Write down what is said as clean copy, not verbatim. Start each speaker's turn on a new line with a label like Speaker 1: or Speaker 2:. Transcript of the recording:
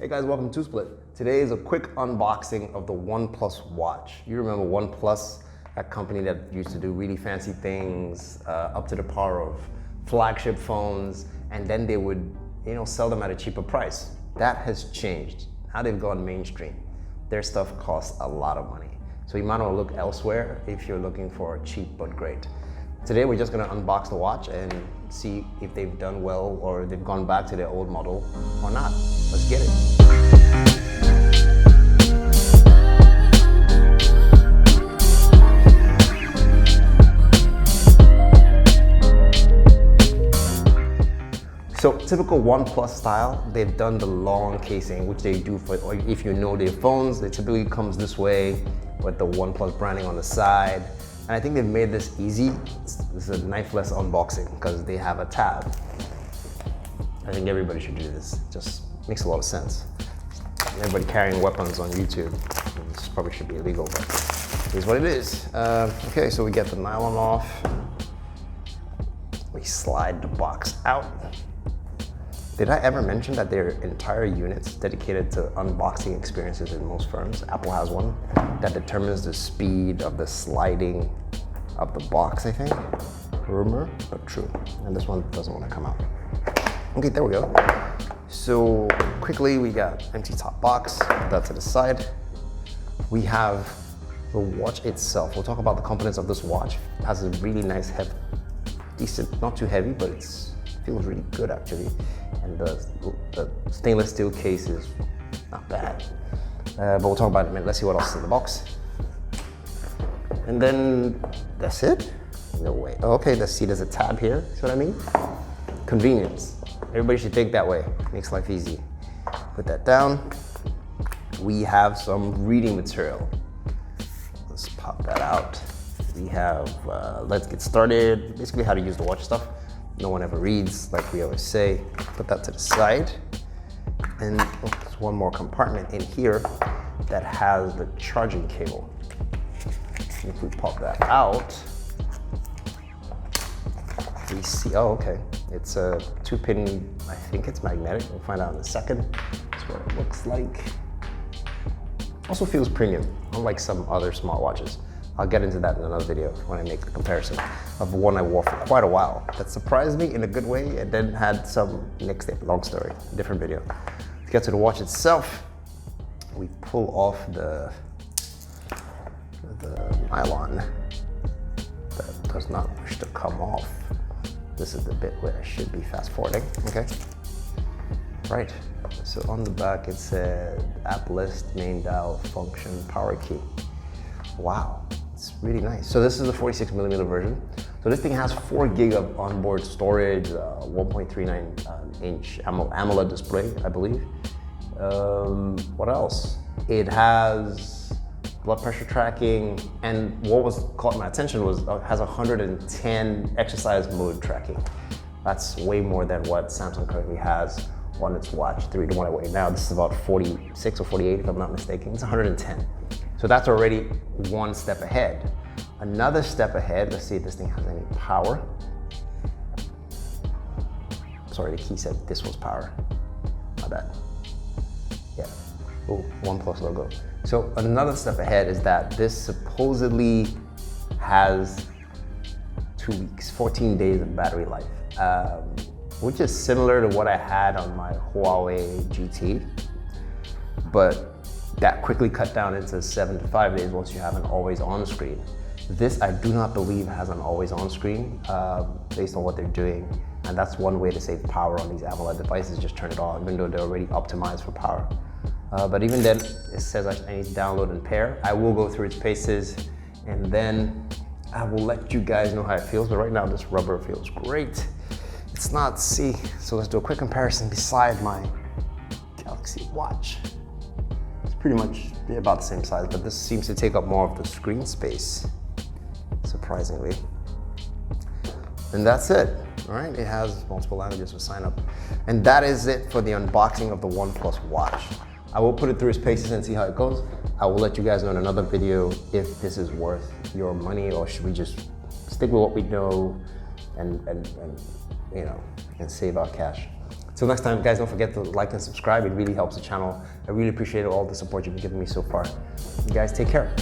Speaker 1: Hey guys, welcome to Split. Today is a quick unboxing of the OnePlus Watch. You remember OnePlus, that company that used to do really fancy things, up to the power of flagship phones, and then they would, sell them at a cheaper price. That has changed. Now they've gone mainstream. Their stuff costs a lot of money. So you might want to look elsewhere if you're looking for cheap but great. Today we're just going to unbox the watch and see if they've done well or they've gone back to their old model or not. Let's get it. So typical OnePlus style, they've done the long casing, which they do for, or if you know their phones, it typically comes this way with the OnePlus branding on the side. And I think they've made this easy. This is a knifeless unboxing because they have a tab. I think everybody should do this. Just makes a lot of sense. Everybody carrying weapons on YouTube. This probably should be illegal, but it is what it is. Okay, so we get the nylon off. We slide the box out. Did I ever mention that there are entire units dedicated to unboxing experiences in most firms? Apple has one that determines the speed of the sliding of the box, I think. Rumor, but true. And this one doesn't want to come out. Okay, there we go. So quickly, we got empty top box, put that to the side. We have the watch itself. We'll talk about the components of this watch. It has a really nice, decent, not too heavy, but it feels really good actually. And the stainless steel case is not bad. But we'll talk about it in a minute. Let's see what else is in the box. And then that's it? No way. Okay, let's see, there's a tab here. See what I mean? Convenience. Everybody should think that way. Makes life easy. Put that down. We have some reading material. Let's pop that out. We have, let's get started. Basically how to use the watch stuff. No one ever reads, like we always say. Put that to the side. And there's one more compartment in here that has the charging cable. If we pop that out, we see, oh, okay. It's a 2-pin, I think it's magnetic. We'll find out in a second. That's what it looks like. Also feels premium, unlike some other smartwatches. I'll get into that in another video when I make the comparison of one I wore for quite a while that surprised me in a good way and then had some next day, long story, different video. To get to the watch itself, we pull off the nylon that does not wish to come off. This is the bit where I should be fast forwarding, okay? Right, so on the back it said app list, main dial, function, power key. Wow, it's really nice. So this is the 46mm version. So this thing has 4 gig of onboard storage, 1.39 inch AMOLED display, I believe. What else? It has blood pressure tracking, and what was caught my attention was it has 110 exercise mode tracking. That's way more than what Samsung currently has on its watch 3, the one I wear now. This is about 46 or 48 if I'm not mistaken. It's 110. So that's already one step ahead. Another step ahead, let's see if this thing has any power. Sorry, the key said this was power. My bad. Yeah. Oh, OnePlus logo. So another step ahead is that this supposedly has 2 weeks, 14 days of battery life, which is similar to what I had on my Huawei GT, but that quickly cut down into 7 to 5 days once you have an always on screen. This I do not believe has an always on screen based on what they're doing. And that's one way to save power on these AMOLED devices, just turn it on, even though they're already optimized for power. But even then, it says I need to download and pair. I will go through its paces and then I will let you guys know how it feels. But right now, this rubber feels great. It's not, see, so let's do a quick comparison beside my Galaxy Watch. Pretty much about the same size, but this seems to take up more of the screen space, surprisingly. And that's it, all right? It has multiple languages for sign up. And that is it for the unboxing of the OnePlus Watch. I will put it through its paces and see how it goes. I will let you guys know in another video if this is worth your money or should we just stick with what we know and save our cash. Till next time, guys, don't forget to like and subscribe. It really helps the channel. I really appreciate all the support you've been giving me so far. You guys take care.